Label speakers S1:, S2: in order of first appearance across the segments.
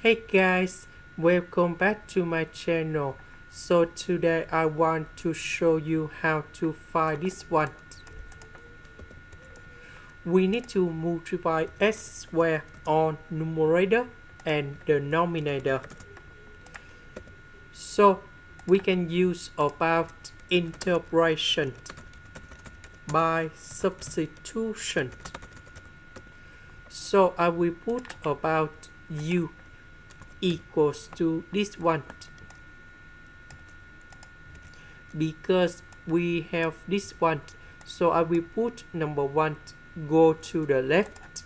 S1: Hey guys, welcome back to my channel. So today I want to show you how to find this one. We need to multiply x squared on numerator and denominator. So we can use about integration by substitution. So I will put about u equals to this one because we have this one, so I will put number 1 go to the left.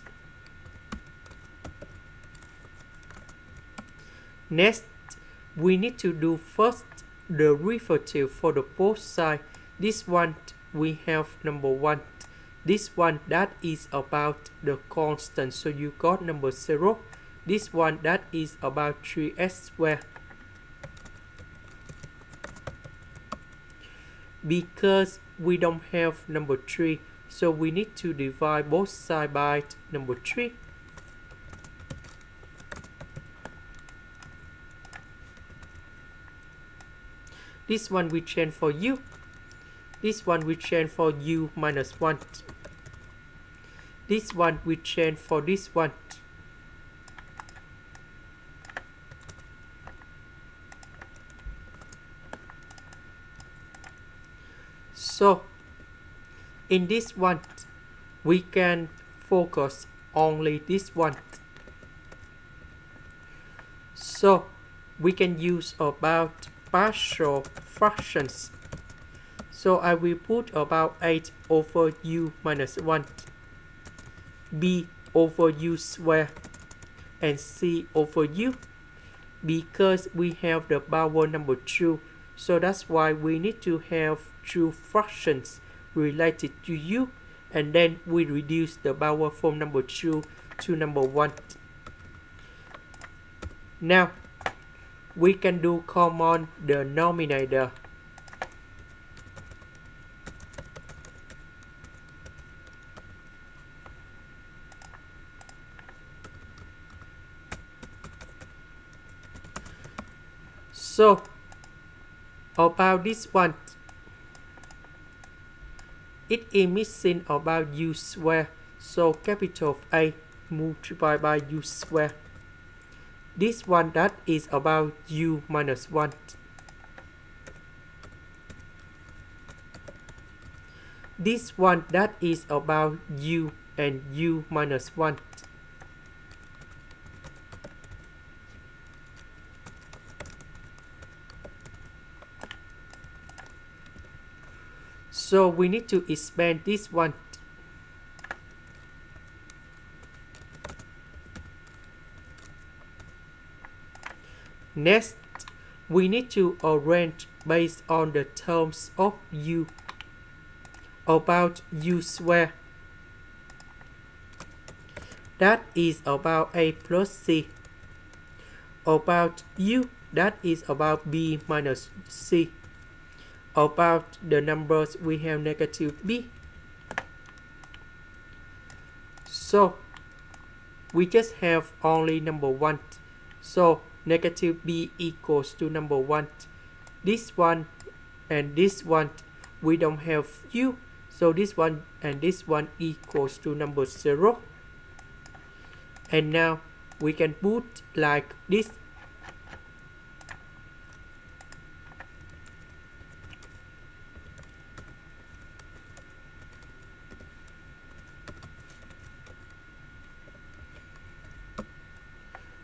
S1: Next, we need to do first the derivative for the both sides. This one we have number 1, this one that is about the constant, so you got number 0. This one that is about 3x squared. Because we don't have number 3, so we need to divide both sides by number 3. This one we change for u. This one we change for u minus 1. This one we change for this one. So in this one we can focus only this one. So we can use about partial fractions. So I will put about 8 over u minus 1, b over u squared, and c over u. Because we have the power number 2, so that's why we need to have 2 fractions related to u, and then we reduce the power from number 2 to number 1. Now we can do common denominator. So about this one, it is missing about u squared, so capital A multiplied by u squared. This one that is about u minus 1. This one that is about u and u minus 1. So we need to expand this one. Next, we need to arrange based on the terms of u. About u squared, that is about a plus c. About u, that is about b minus c. About the numbers, we have negative b. So we just have only number 1. So negative b equals to number 1. This one and this one, we don't have u. So this one and this one equals to number 0. And now we can put like this.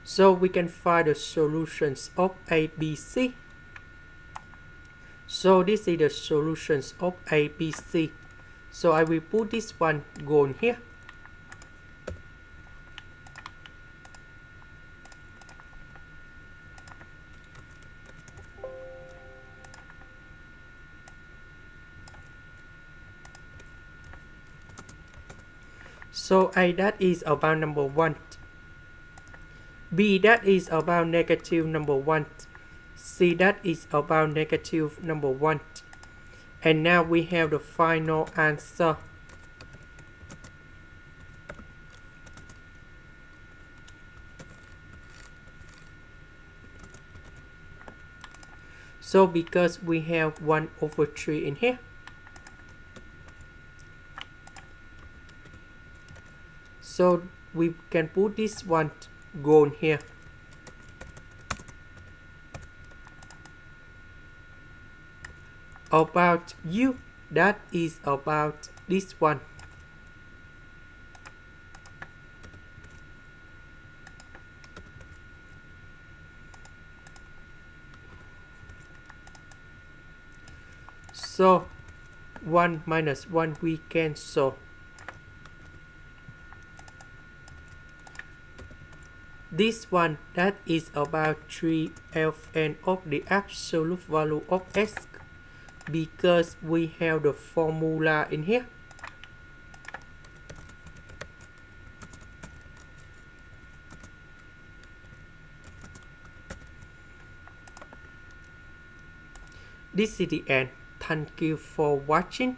S1: So we can find the solutions of A, B, C. So this is the solutions of A, B, C. So I will put this one going here. So A that is about number 1. B that is about negative number 1. C that is about negative number 1. And now we have the final answer. So because we have 1 over 3 in here, so we can put this one gone here. About u, that is about this one. So 1 minus 1 we cancel. This one, that is about 3 Ln of the absolute value of x, because we have the formula in here. This is the end. Thank you for watching.